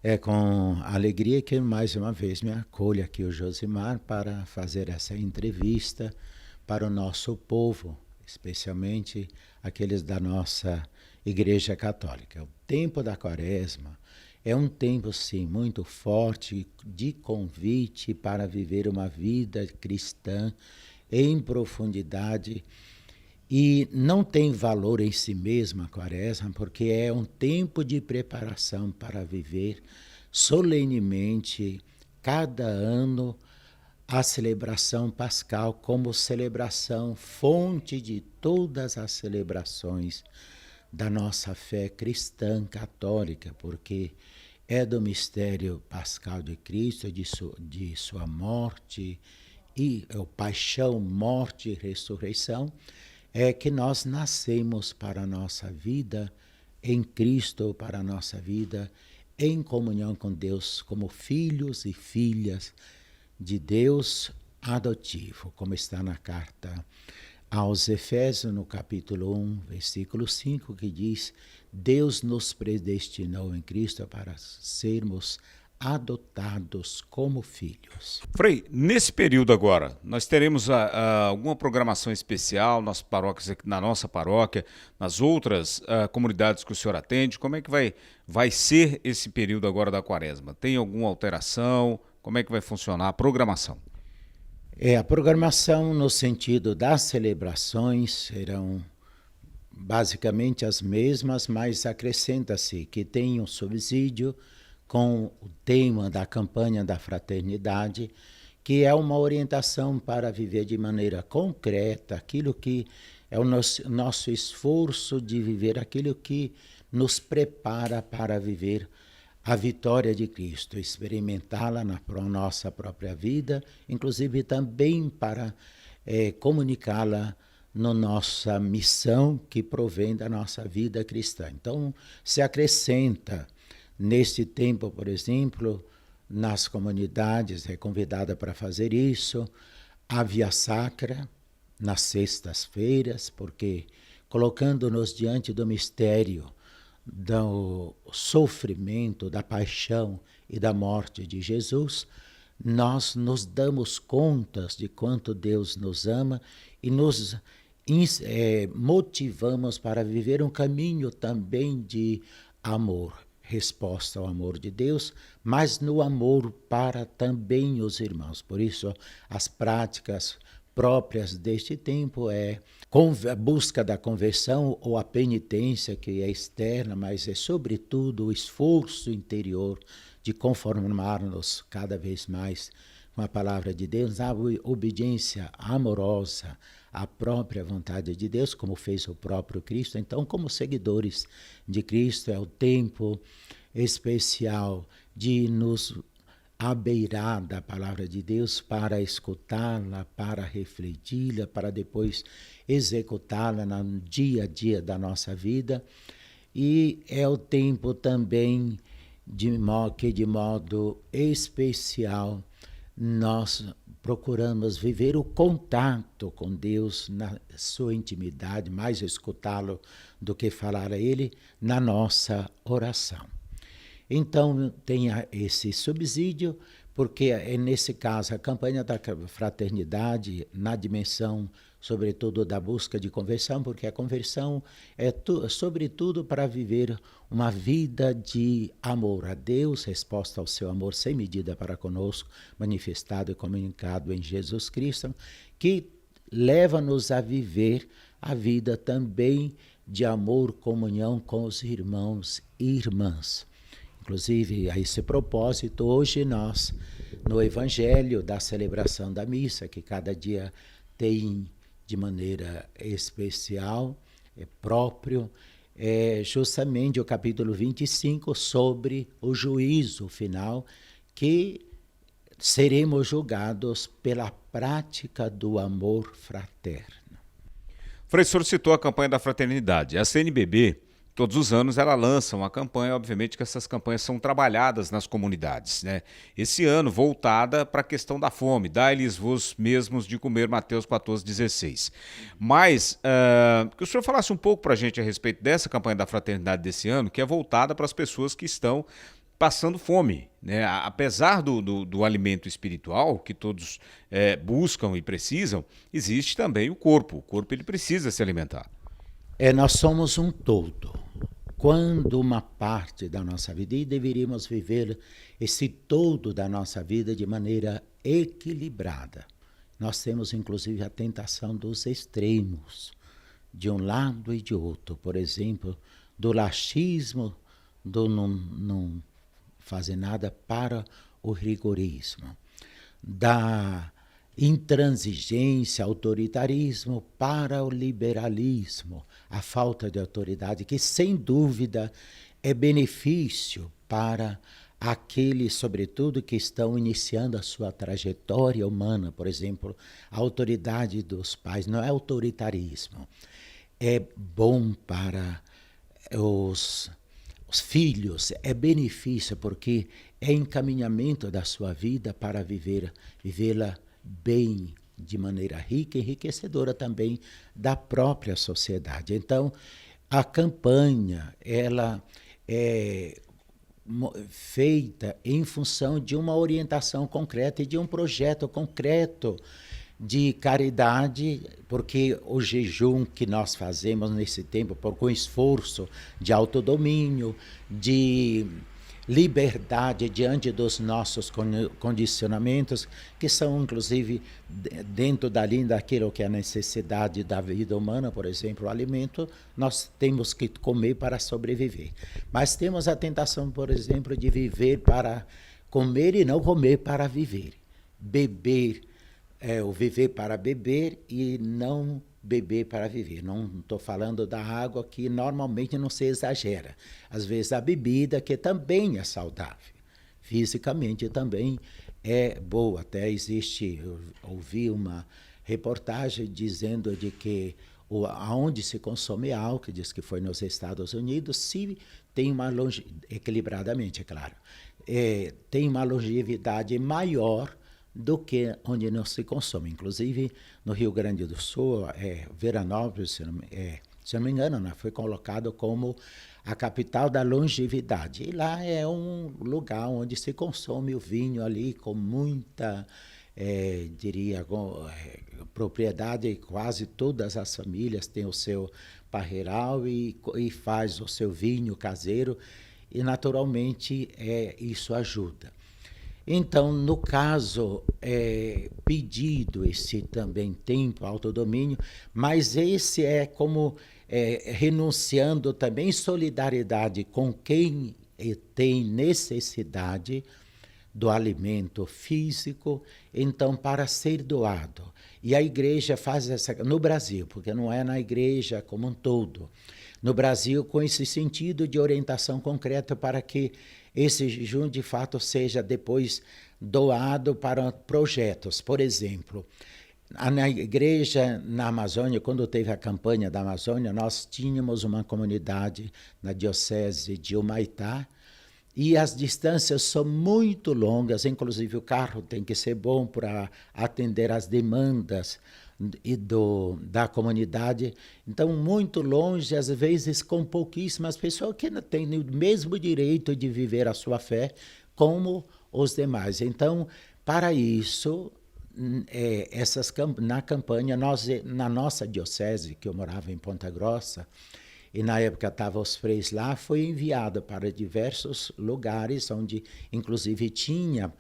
É com alegria que mais uma vez me acolho aqui o Josimar para fazer essa entrevista para o nosso povo, especialmente aqueles da nossa Igreja Católica. O tempo da Quaresma é um tempo, sim, muito forte de convite para viver uma vida cristã em profundidade e não tem valor em si mesma a Quaresma, porque é um tempo de preparação para viver solenemente cada ano a celebração pascal como celebração fonte de todas as celebrações da nossa fé cristã católica, porque é do mistério pascal de Cristo, de sua morte e paixão, morte e ressurreição, é que nós nascemos para a nossa vida em Cristo, para a nossa vida em comunhão com Deus, como filhos e filhas de Deus adotivo, como está na carta aos Efésios, no capítulo 1, versículo 5, que diz: Deus nos predestinou em Cristo para sermos adotados como filhos. Frei, nesse período agora, nós teremos alguma programação especial nas paróquias, na nossa paróquia, nas outras comunidades que o senhor atende? Como é que vai ser esse período agora da Quaresma? Tem alguma alteração? Como é que vai funcionar a programação? A programação no sentido das celebrações serão basicamente as mesmas, mas acrescenta-se que tem um subsídio com o tema da campanha da fraternidade, que é uma orientação para viver de maneira concreta aquilo que é o nosso esforço de viver aquilo que nos prepara para viver a vitória de Cristo, experimentá-la na nossa própria vida, inclusive também para comunicá-la na nossa missão que provém da nossa vida cristã. Então, se acrescenta neste tempo, por exemplo, nas comunidades, é convidada para fazer isso, a Via Sacra, nas sextas-feiras, porque colocando-nos diante do mistério do sofrimento, da paixão e da morte de Jesus, nós nos damos contas de quanto Deus nos ama e nos motivamos para viver um caminho também de amor, resposta ao amor de Deus, mas no amor para também os irmãos. Por isso, as práticas próprias deste tempo é a busca da conversão ou a penitência, que é externa, mas é sobretudo o esforço interior de conformar-nos cada vez mais com a palavra de Deus, a obediência amorosa à própria vontade de Deus, como fez o próprio Cristo. Então, como seguidores de Cristo, é o tempo especial de nos abeirar da palavra de Deus para escutá-la, para refleti-la, para depois executá-la no dia a dia da nossa vida. E é o tempo também que de modo especial nós procuramos viver o contato com Deus na sua intimidade, mais escutá-lo do que falar a Ele, na nossa oração. Então, tem esse subsídio, porque é nesse caso a campanha da fraternidade, na dimensão, sobretudo, da busca de conversão, porque a conversão é, sobretudo, para viver uma vida de amor a Deus, resposta ao seu amor sem medida para conosco, manifestado e comunicado em Jesus Cristo, que leva-nos a viver a vida também de amor, comunhão com os irmãos e irmãs. Inclusive, a esse propósito, hoje nós, no Evangelho da celebração da missa, que cada dia tem de maneira especial, próprio, é justamente o capítulo 25 sobre o juízo final, que seremos julgados pela prática do amor fraterno. Frei, o senhor citou a campanha da fraternidade. A CNBB, todos os anos, ela lança uma campanha, obviamente que essas campanhas são trabalhadas nas comunidades, né? Esse ano, voltada para a questão da fome, dai-lhes vos mesmos de comer, Mateus 14,16. Mas, que o senhor falasse um pouco para a gente a respeito dessa campanha da fraternidade desse ano, que é voltada para as pessoas que estão passando fome, né? Apesar do alimento espiritual, que todos buscam e precisam, existe também o corpo. O corpo ele precisa se alimentar. Nós somos um todo. Quando uma parte da nossa vida, e deveríamos viver esse todo da nossa vida de maneira equilibrada. Nós temos, inclusive, a tentação dos extremos, de um lado e de outro. Por exemplo, do laxismo, do não fazer nada para o rigorismo, da intransigência, autoritarismo para o liberalismo, a falta de autoridade, que sem dúvida é benefício para aqueles, sobretudo, que estão iniciando a sua trajetória humana. Por exemplo, a autoridade dos pais não é autoritarismo, é bom para os filhos, é benefício, porque é encaminhamento da sua vida para vivê-la bem, de maneira rica e enriquecedora também da própria sociedade. Então, a campanha, ela é feita em função de uma orientação concreta e de um projeto concreto de caridade, porque o jejum que nós fazemos nesse tempo, com esforço de autodomínio, de liberdade diante dos nossos condicionamentos, que são, inclusive, dentro da linha daquilo que é a necessidade da vida humana, por exemplo, o alimento, nós temos que comer para sobreviver. Mas temos a tentação, por exemplo, de viver para comer e não comer para viver. Beber, o viver para beber e não beber para viver. Não estou falando da água, que normalmente não se exagera. Às vezes a bebida, que também é saudável. Fisicamente também é boa. Até existe, eu ouvi uma reportagem dizendo de que aonde se consome álcool, diz que foi nos Estados Unidos, se tem uma equilibradamente, é claro, tem uma longevidade maior do que onde não se consome. Inclusive, no Rio Grande do Sul, Veranópolis, se não me engano, né, foi colocado como a capital da longevidade. E lá é um lugar onde se consome o vinho ali com muita, propriedade. Quase todas as famílias têm o seu parreiral e faz o seu vinho caseiro, e naturalmente isso ajuda. Então, no caso, pedido esse também tempo, autodomínio, mas esse é como renunciando também em solidariedade com quem tem necessidade do alimento físico, então, para ser doado. E a igreja faz no Brasil, porque não é na igreja como um todo, no Brasil, com esse sentido de orientação concreta para que esse jejum, de fato, seja depois doado para projetos. Por exemplo, na igreja na Amazônia, quando teve a campanha da Amazônia, nós tínhamos uma comunidade na diocese de Humaitá, e as distâncias são muito longas, inclusive o carro tem que ser bom para atender às demandas da comunidade. Então, muito longe, às vezes com pouquíssimas pessoas que não têm o mesmo direito de viver a sua fé como os demais. Então, para isso, na campanha, na nossa diocese, que eu morava em Ponta Grossa, e na época estavam os freis lá, foi enviado para diversos lugares, onde inclusive tinha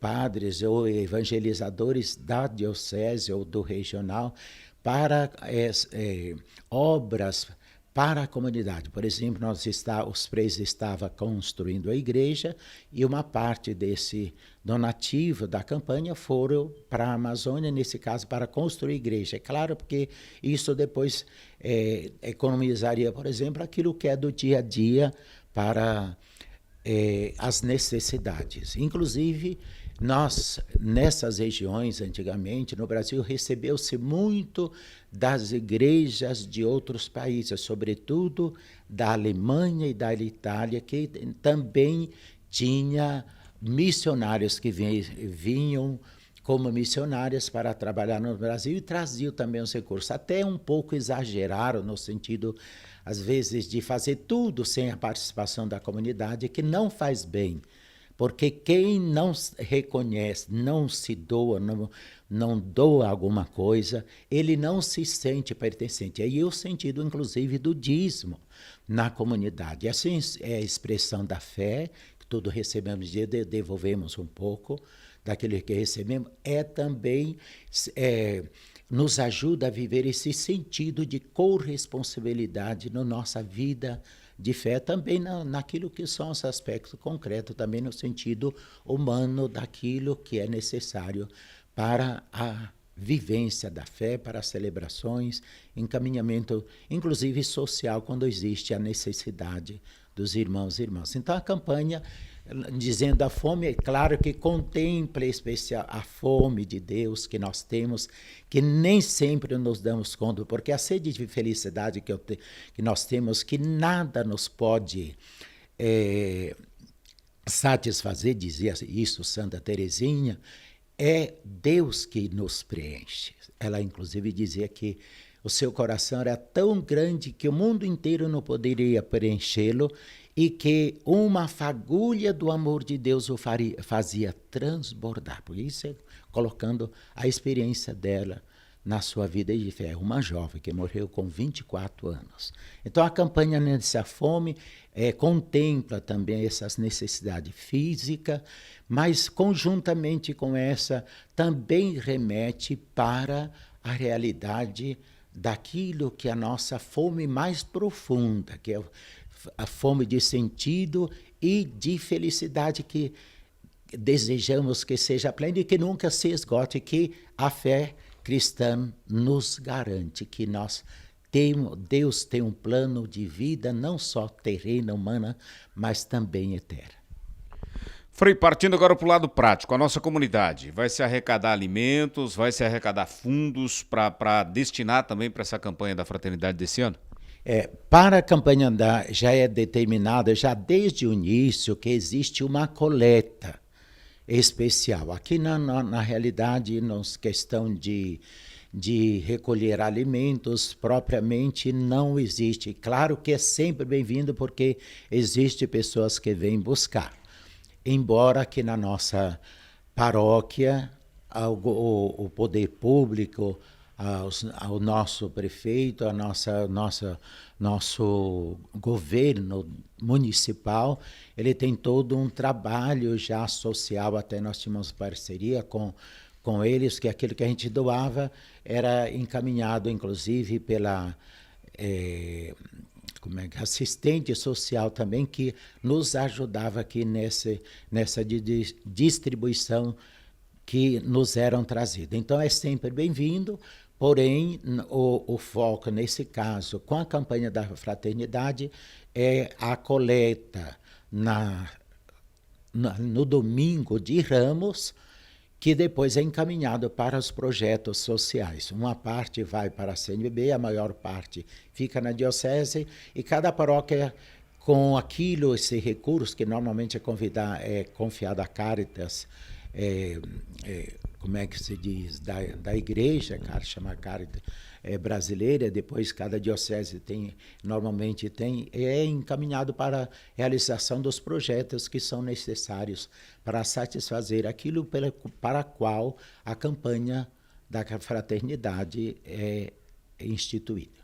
padres ou evangelizadores da diocese ou do regional para obras para a comunidade. Por exemplo, os freis estavam construindo a igreja, e uma parte desse donativo da campanha foram para a Amazônia, nesse caso, para construir a igreja. É claro, porque isso depois economizaria, por exemplo, aquilo que é do dia a dia para as necessidades. Inclusive, nós, nessas regiões, antigamente, no Brasil, recebeu-se muito das igrejas de outros países, sobretudo da Alemanha e da Itália, que também tinha missionários que vinham como missionários para trabalhar no Brasil e traziam também os recursos. Até um pouco exageraram no sentido às vezes, de fazer tudo sem a participação da comunidade, que não faz bem. Porque quem não reconhece, não se doa, não doa alguma coisa, ele não se sente pertencente. Aí é o sentido, inclusive, do dízimo na comunidade. Essa é a expressão da fé, que tudo recebemos e devolvemos um pouco daquilo que recebemos, também nos ajuda a viver esse sentido de corresponsabilidade na nossa vida de fé, também naquilo que são os aspectos concretos, também no sentido humano daquilo que é necessário para a vivência da fé, para as celebrações, encaminhamento, inclusive social, quando existe a necessidade dos irmãos e irmãs. Então, a campanha, dizendo a fome, é claro que contempla especial a fome de Deus que nós temos, que nem sempre nos damos conta, porque a sede de felicidade que nós temos, que nada nos pode satisfazer, dizia isso Santa Teresinha, é Deus que nos preenche. Ela, inclusive, dizia que o seu coração era tão grande que o mundo inteiro não poderia preenchê-lo e que uma fagulha do amor de Deus o fazia transbordar. Por isso, colocando a experiência dela na sua vida de fé. Uma jovem que morreu com 24 anos. Então, a campanha Nessa Fome contempla também essas necessidades físicas, mas, conjuntamente com essa, também remete para a realidade daquilo que é a nossa fome mais profunda, que é a fome de sentido e de felicidade que desejamos que seja plena e que nunca se esgote, que a fé cristã nos garante que Deus tem um plano de vida não só terrena, humana, mas também eterna. Frei, partindo agora para o lado prático, a nossa comunidade vai se arrecadar alimentos, vai se arrecadar fundos para destinar também para essa campanha da fraternidade desse ano? Para a campanha já é determinada, já desde o início, que existe uma coleta especial. Aqui, na realidade, na questão de recolher alimentos, propriamente não existe. Claro que é sempre bem-vindo, porque existe pessoas que vêm buscar. Embora que na nossa paróquia, o poder público, ao nosso prefeito, nosso governo municipal, ele tem todo um trabalho já social, até nós tínhamos parceria com eles, que aquilo que a gente doava era encaminhado, inclusive, pela assistente social também, que nos ajudava aqui nessa distribuição que nos eram trazidas. Então, é sempre bem-vindo, porém, o foco, nesse caso, com a campanha da fraternidade, é a coleta no domingo de Ramos, que depois é encaminhado para os projetos sociais. Uma parte vai para a CNBB, a maior parte fica na diocese, e cada paróquia, com esse recurso que normalmente é confiado à Caritas, como é que se diz, da igreja, chama Caritas brasileira, depois cada diocese normalmente é encaminhado para a realização dos projetos que são necessários para satisfazer aquilo para qual a campanha da fraternidade é instituída.